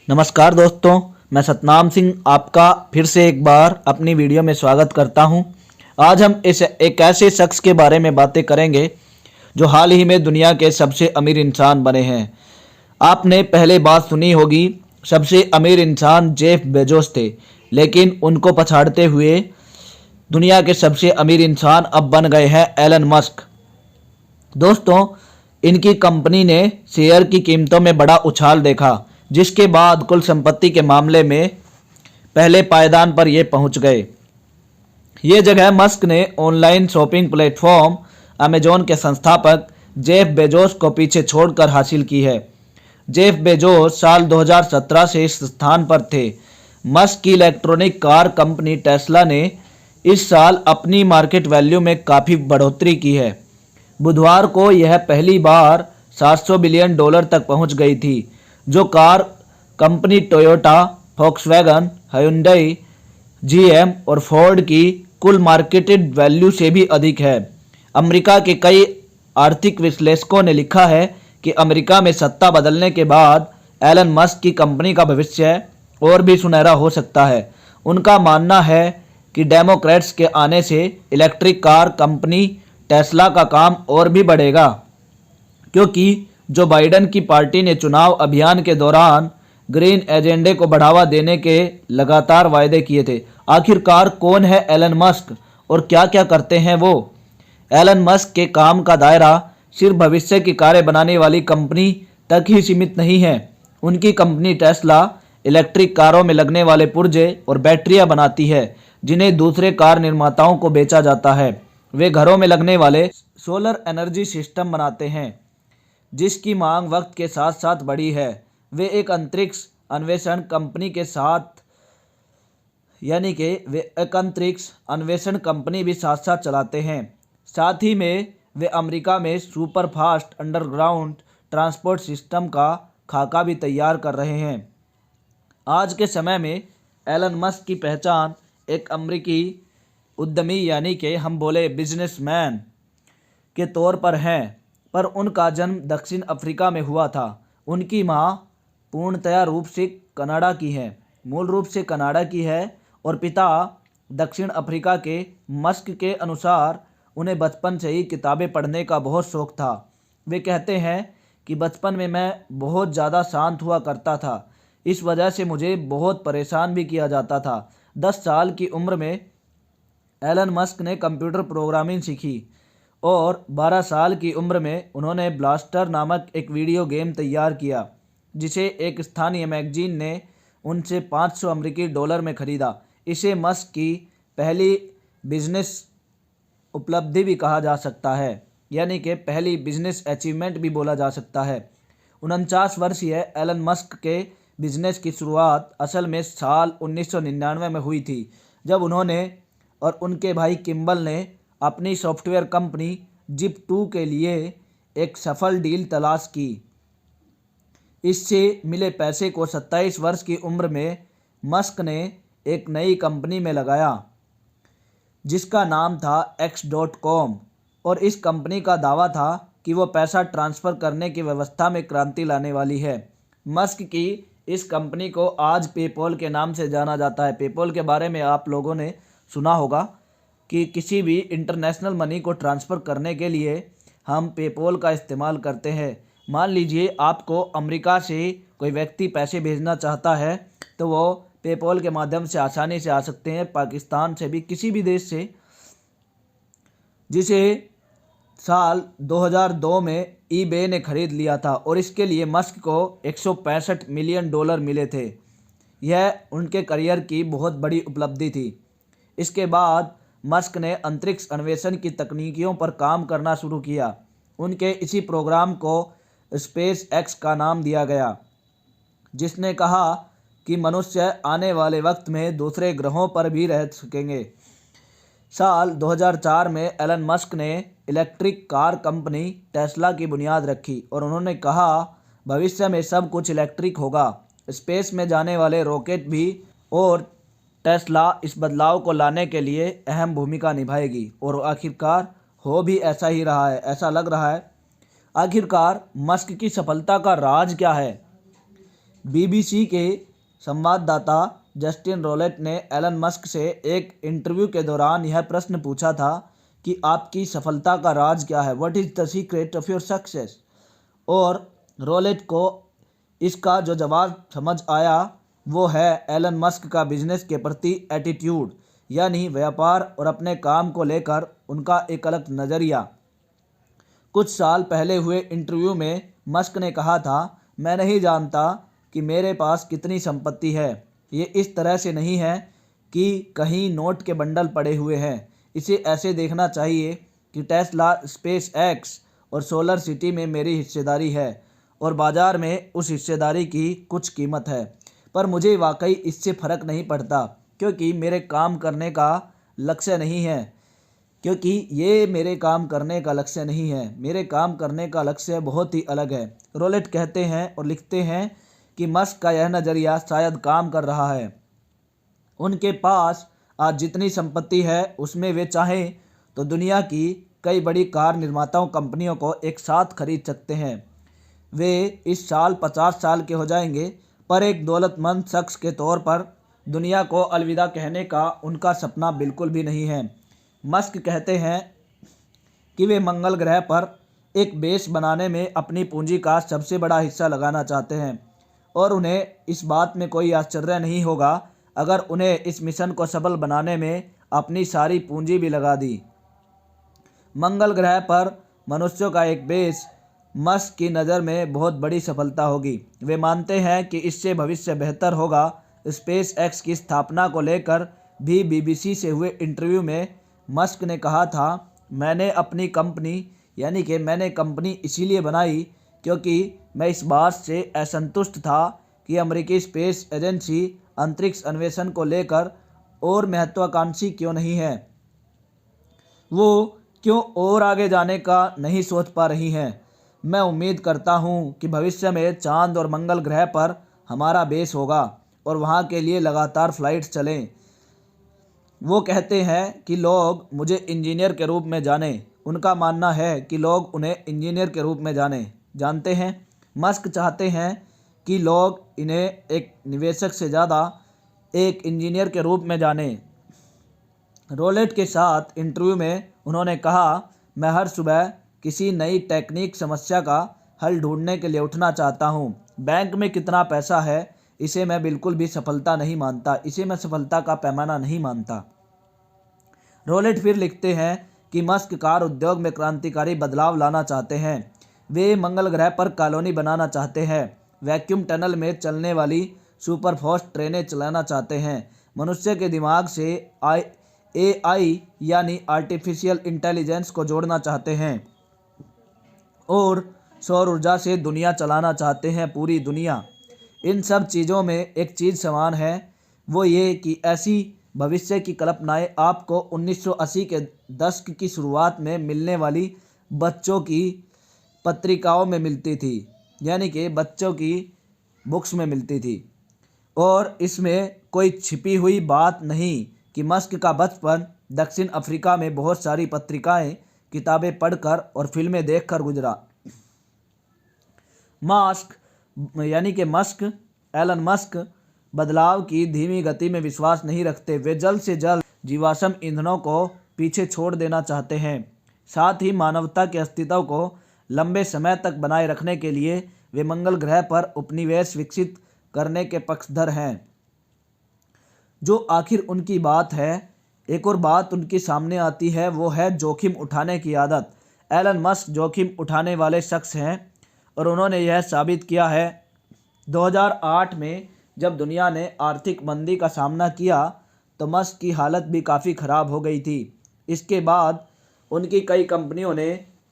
नमस्कार दोस्तों, मैं सतनाम सिंह आपका फिर से एक बार अपनी वीडियो में स्वागत करता हूं। आज हम एक ऐसे शख्स के बारे में बातें करेंगे जो हाल ही में दुनिया के सबसे अमीर इंसान बने हैं। आपने पहले बात सुनी होगी, सबसे अमीर इंसान जेफ बेजोस थे, लेकिन उनको पछाड़ते हुए दुनिया के सबसे अमीर इंसान अब बन गए हैं एलन मस्क। दोस्तों, इनकी कंपनी ने शेयर की कीमतों में बड़ा उछाल देखा, जिसके बाद कुल संपत्ति के मामले में पहले पायदान पर ये पहुंच गए। ये जगह मस्क ने ऑनलाइन शॉपिंग प्लेटफॉर्म अमेजॉन के संस्थापक जेफ बेजोस को पीछे छोड़कर हासिल की है। जेफ बेजोस साल 2017 से इस स्थान पर थे। मस्क की इलेक्ट्रॉनिक कार कंपनी टेस्ला ने इस साल अपनी मार्केट वैल्यू में काफ़ी बढ़ोतरी की है। बुधवार को यह पहली बार $700 बिलियन तक पहुंच गई थी, जो car company Toyota, Volkswagen, Hyundai, GM और फोर्ड की कुल मार्केटेड वैल्यू से भी अधिक है। अमेरिका के कई आर्थिक विश्लेषकों ने लिखा है कि अमेरिका में सत्ता बदलने के बाद एलन मस्क की कंपनी का भविष्य और भी सुनहरा हो सकता है। उनका मानना है कि डेमोक्रेट्स के आने से इलेक्ट्रिक कार कंपनी टेस्ला का काम और भी बढ़ेगा, क्योंकि जो बाइडेन की पार्टी ने चुनाव अभियान के दौरान ग्रीन एजेंडे को बढ़ावा देने के लगातार वायदे किए थे। आखिरकार कौन है एलन मस्क और क्या क्या करते हैं वो? एलन मस्क के काम का दायरा सिर्फ भविष्य की कारें बनाने वाली कंपनी तक ही सीमित नहीं है। उनकी कंपनी टेस्ला इलेक्ट्रिक कारों में लगने वाले पुर्जे और बैटरियां बनाती है, जिन्हें दूसरे कार निर्माताओं को बेचा जाता है। वे घरों में लगने वाले सोलर एनर्जी सिस्टम बनाते हैं, जिसकी मांग वक्त के साथ साथ बढ़ी है। वे एक अंतरिक्ष अन्वेषण कंपनी के साथ भी साथ साथ चलाते हैं। साथ ही में वे अमेरिका में super fast underground transport system का खाका भी तैयार कर रहे हैं। आज के समय में एलन मस्क की पहचान एक अमेरिकी उद्यमी यानी कि हम बोले बिजनेसमैन के तौर पर हैं, पर उनका जन्म दक्षिण अफ्रीका में हुआ था। उनकी मां पूर्णतया रूप से कनाडा की है मूल रूप से कनाडा की है और पिता दक्षिण अफ्रीका के। मस्क के अनुसार उन्हें बचपन से ही किताबें पढ़ने का बहुत शौक था। वे कहते हैं कि बचपन में मैं बहुत ज़्यादा शांत हुआ करता था, इस वजह से मुझे बहुत परेशान भी किया जाता था। 10 साल की उम्र में एलन मस्क ने कंप्यूटर प्रोग्रामिंग सीखी और 12 साल की उम्र में उन्होंने ब्लास्टर नामक एक वीडियो गेम तैयार किया, जिसे एक स्थानीय मैगजीन ने उनसे $500 में खरीदा। इसे मस्क की पहली बिजनेस उपलब्धि भी कहा जा सकता है, यानी कि पहली बिजनेस अचीवमेंट भी बोला जा सकता है। 49 वर्षीय एलन मस्क के बिजनेस की शुरुआत असल में साल 1999 में हुई थी, जब उन्होंने और उनके भाई किम्बल ने अपनी सॉफ्टवेयर कंपनी जिप2 के लिए एक सफल डील तलाश की। इससे मिले पैसे को 27 वर्ष की उम्र में मस्क ने एक नई कंपनी में लगाया, जिसका नाम था X.com, और इस कंपनी का दावा था कि वो पैसा ट्रांसफ़र करने की व्यवस्था में क्रांति लाने वाली है। मस्क की इस कंपनी को आज पेपॉल के नाम से जाना जाता है। पेपॉल के बारे में आप लोगों ने सुना होगा कि किसी भी इंटरनेशनल मनी को ट्रांसफ़र करने के लिए हम पेपॉल का इस्तेमाल करते हैं। मान लीजिए आपको अमेरिका से कोई व्यक्ति पैसे भेजना चाहता है, तो वो पेपॉल के माध्यम से आसानी से आ सकते हैं, पाकिस्तान से भी, किसी भी देश से, जिसे साल 2002 में ईबे ने खरीद लिया था और इसके लिए मस्क को $165 मिलियन मिले थे। यह उनके करियर की बहुत बड़ी उपलब्धि थी। इसके बाद मस्क ने अंतरिक्ष अन्वेषण की तकनीकियों पर काम करना शुरू किया। उनके इसी प्रोग्राम को स्पेस एक्स का नाम दिया गया, जिसने कहा कि मनुष्य आने वाले वक्त में दूसरे ग्रहों पर भी रह सकेंगे। साल 2004 में एलन मस्क ने इलेक्ट्रिक कार कंपनी टेस्ला की बुनियाद रखी और उन्होंने कहा, भविष्य में सब कुछ इलेक्ट्रिक होगा, स्पेस में जाने वाले रॉकेट भी, और टेस्ला इस बदलाव को लाने के लिए अहम भूमिका निभाएगी। और आखिरकार हो भी ऐसा ही रहा है, ऐसा लग रहा है। आखिरकार मस्क की सफलता का राज क्या है? बीबीसी के संवाददाता जस्टिन रोलेट ने एलन मस्क से एक इंटरव्यू के दौरान यह प्रश्न पूछा था कि आपकी सफलता का राज क्या है, what is the secret of your success. और रोलेट को इसका जो जवाब समझ आया वो है एलन मस्क का बिजनेस के प्रति एटीट्यूड, यानी व्यापार और अपने काम को लेकर उनका एक अलग नज़रिया। कुछ साल पहले हुए इंटरव्यू में मस्क ने कहा था, मैं नहीं जानता कि मेरे पास कितनी संपत्ति है, ये इस तरह से नहीं है कि कहीं नोट के बंडल पड़े हुए हैं। इसे ऐसे देखना चाहिए कि टेस्ला, स्पेस एक्स और सोलर सिटी में मेरी हिस्सेदारी है और बाज़ार में उस हिस्सेदारी की कुछ कीमत है, पर मुझे वाकई इससे फ़र्क नहीं पड़ता क्योंकि मेरे काम करने का लक्ष्य नहीं है मेरे काम करने का लक्ष्य बहुत ही अलग है। रोलेट कहते हैं और लिखते हैं कि मस्क का यह नज़रिया शायद काम कर रहा है। उनके पास आज जितनी संपत्ति है उसमें वे चाहें तो दुनिया की कई बड़ी कार निर्माताओं कंपनियों को एक साथ खरीद सकते हैं। वे इस साल 50 साल के हो जाएंगे, पर एक दौलतमंद शख्स के तौर पर दुनिया को अलविदा कहने का उनका सपना बिल्कुल भी नहीं है। मस्क कहते हैं कि वे मंगल ग्रह पर एक बेस बनाने में अपनी पूंजी का सबसे बड़ा हिस्सा लगाना चाहते हैं और उन्हें इस बात में कोई आश्चर्य नहीं होगा अगर उन्हें इस मिशन को सफल बनाने में अपनी सारी पूंजी भी लगा दी। मंगल ग्रह पर मनुष्यों का एक बेस मस्क की नज़र में बहुत बड़ी सफलता होगी। वे मानते हैं कि इससे भविष्य बेहतर होगा। स्पेस एक्स की स्थापना को लेकर भी बीबीसी से हुए इंटरव्यू में मस्क ने कहा था, मैंने कंपनी इसीलिए बनाई क्योंकि मैं इस बात से असंतुष्ट था कि अमेरिकी स्पेस एजेंसी अंतरिक्ष अन्वेषण को लेकर और महत्वाकांक्षी क्यों नहीं है। वो क्यों और आगे जाने का नहीं सोच पा रही हैं। मैं उम्मीद करता हूँ कि भविष्य में चांद और मंगल ग्रह पर हमारा बेस होगा और वहाँ के लिए लगातार फ्लाइट्स चलें। वो कहते हैं कि लोग मुझे इंजीनियर के रूप में जानें। उनका मानना है कि लोग उन्हें इंजीनियर के रूप में जानते हैं। मस्क चाहते हैं कि लोग इन्हें एक निवेशक से ज़्यादा एक इंजीनियर के रूप में जानें। रोलेट के साथ इंटरव्यू में उन्होंने कहा, मैं हर सुबह किसी नई टेक्निक समस्या का हल ढूंढने के लिए उठना चाहता हूँ। बैंक में कितना पैसा है इसे मैं बिल्कुल भी सफलता नहीं मानता, इसे मैं सफलता का पैमाना नहीं मानता। रोलेट फिर लिखते हैं कि मस्क कार उद्योग में क्रांतिकारी बदलाव लाना चाहते हैं। वे मंगल ग्रह पर कॉलोनी बनाना चाहते हैं, वैक्यूम टनल में चलने वाली सुपरफास्ट ट्रेनें चलाना चाहते हैं, मनुष्य के दिमाग से AI यानी आर्टिफिशियल इंटेलिजेंस को जोड़ना चाहते हैं और सौर ऊर्जा से दुनिया चलाना चाहते हैं, पूरी दुनिया। इन सब चीज़ों में एक चीज़ समान है, वो ये कि ऐसी भविष्य की कल्पनाएं आपको 1980 के दशक की शुरुआत में मिलने वाली बच्चों की पत्रिकाओं में मिलती थी, यानी कि बच्चों की बुक्स में मिलती थी। और इसमें कोई छिपी हुई बात नहीं कि मस्क का बचपन दक्षिण अफ्रीका में बहुत सारी पत्रिकाएं, किताबें पढ़कर और फिल्में देखकर गुजरा। एलन मस्क बदलाव की धीमी गति में विश्वास नहीं रखते। वे जल्द से जल्द जीवाश्म ईंधनों को पीछे छोड़ देना चाहते हैं। साथ ही मानवता के अस्तित्व को लंबे समय तक बनाए रखने के लिए वे मंगल ग्रह पर उपनिवेश विकसित करने के पक्षधर हैं। जो आखिर उनकी बात है। एक और बात उनके सामने आती है, वो है जोखिम उठाने की आदत। एलन मस्क जोखिम उठाने वाले शख्स हैं और उन्होंने यह साबित किया है। 2008 में जब दुनिया ने आर्थिक मंदी का सामना किया तो मस्क की हालत भी काफ़ी ख़राब हो गई थी। इसके बाद उनकी कई कंपनियों ने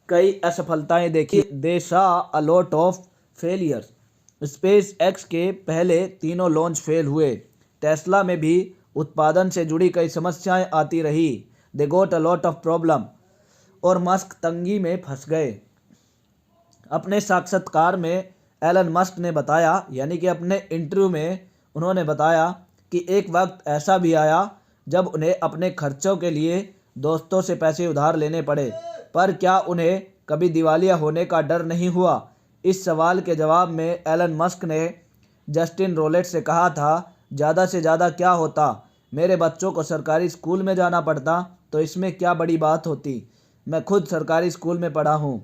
कई असफलताएं देखी। They saw a lot of failures. Space x के पहले तीनों लॉन्च फेल हुए। टेस्ला में भी उत्पादन से जुड़ी कई समस्याएं आती रही। They got a lot of problem. और मस्क तंगी में फंस गए। अपने साक्षात्कार में एलन मस्क ने बताया, यानी कि अपने इंटरव्यू में उन्होंने बताया कि एक वक्त ऐसा भी आया जब उन्हें अपने खर्चों के लिए दोस्तों से पैसे उधार लेने पड़े, पर क्या उन्हें कभी दिवालिया होने का डर नहीं हुआ। इस सवाल के जवाब में एलन मस्क ने जस्टिन रोलेट से कहा था, ज़्यादा से ज़्यादा क्या होता, मेरे बच्चों को सरकारी स्कूल में जाना पड़ता तो इसमें क्या बड़ी बात होती, मैं खुद सरकारी स्कूल में पढ़ा हूँ।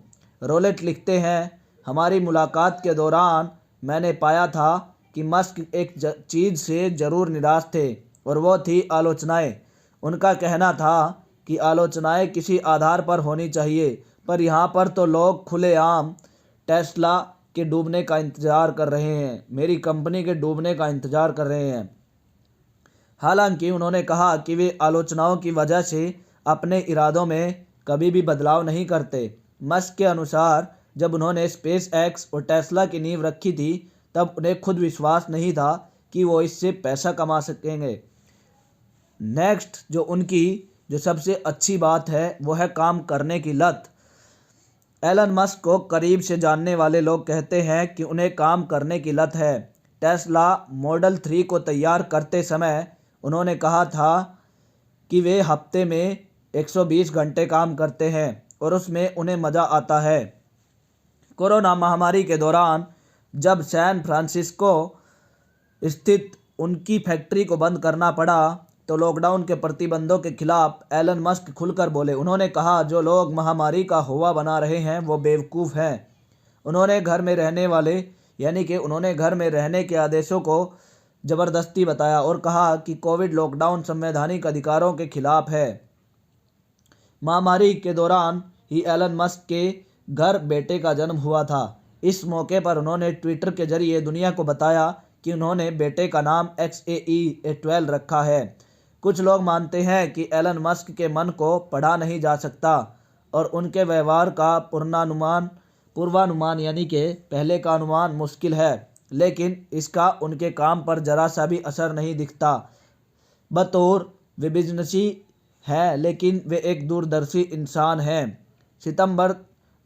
रोलेट लिखते हैं, हमारी मुलाकात के दौरान मैंने पाया था कि मस्क एक चीज़ से ज़रूर निराश थे और वो थी आलोचनाएं। उनका कहना था कि आलोचनाएं किसी आधार पर होनी चाहिए, पर यहाँ पर तो लोग खुलेआम टेस्ला के डूबने का इंतज़ार कर रहे हैं, मेरी कंपनी के डूबने का इंतज़ार कर रहे हैं। हालांकि उन्होंने कहा कि वे आलोचनाओं की वजह से अपने इरादों में कभी भी बदलाव नहीं करते। मस्क के अनुसार जब उन्होंने स्पेस एक्स और टेस्ला की नींव रखी थी तब उन्हें खुद विश्वास नहीं था कि वो इससे पैसा कमा सकेंगे। नेक्स्ट जो सबसे अच्छी बात है वो है काम करने की लत। एलन मस्क को करीब से जानने वाले लोग कहते हैं कि उन्हें काम करने की लत है। टेस्ला मॉडल 3 को तैयार करते समय उन्होंने कहा था कि वे हफ्ते में 120 घंटे काम करते हैं और उसमें उन्हें मज़ा आता है। कोरोना महामारी के दौरान जब सैन फ्रांसिस्को स्थित उनकी फैक्ट्री को बंद करना पड़ा तो लॉकडाउन के प्रतिबंधों के खिलाफ एलन मस्क खुलकर बोले। उन्होंने कहा, जो लोग महामारी का हुआ बना रहे हैं वो बेवकूफ़ हैं। उन्होंने घर में रहने के आदेशों को ज़बरदस्ती बताया और कहा कि कोविड लॉकडाउन संवैधानिक अधिकारों के खिलाफ है। महामारी के दौरान ही एलन मस्क के घर बेटे का जन्म हुआ था। इस मौके पर उन्होंने ट्विटर के जरिए दुनिया को बताया कि उन्होंने बेटे का नाम XAE12 रखा है। कुछ लोग मानते हैं कि एलन मस्क के मन को पढ़ा नहीं जा सकता और उनके व्यवहार का पूर्वानुमान यानी कि पहले का अनुमान मुश्किल है, लेकिन इसका उनके काम पर जरा सा भी असर नहीं दिखता। बतौर वे बिजनेसी है लेकिन वे एक दूरदर्शी इंसान हैं। सितंबर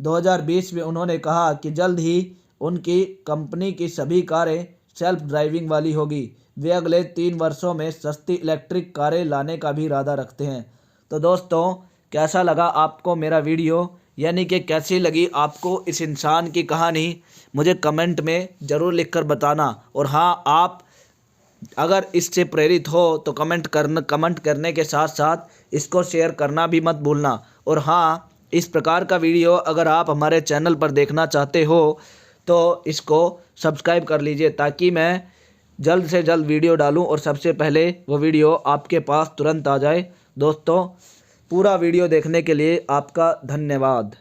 2020 में उन्होंने कहा कि जल्द ही उनकी कंपनी की सभी कारें सेल्फ ड्राइविंग वाली होगी। वे अगले 3 वर्षों में सस्ती इलेक्ट्रिक कारें लाने का भी इरादा रखते हैं। तो दोस्तों, कैसा लगा आपको मेरा वीडियो, यानी कि कैसी लगी आपको इस इंसान की कहानी, मुझे कमेंट में ज़रूर लिखकर बताना। और हाँ, आप अगर इससे प्रेरित हो तो कमेंट करने के साथ साथ इसको शेयर करना भी मत भूलना। और हाँ, इस प्रकार का वीडियो अगर आप हमारे चैनल पर देखना चाहते हो तो इसको सब्सक्राइब कर लीजिए ताकि मैं जल्द से जल्द वीडियो डालूं और सबसे पहले वो वीडियो आपके पास तुरंत आ जाए। दोस्तों, पूरा वीडियो देखने के लिए आपका धन्यवाद।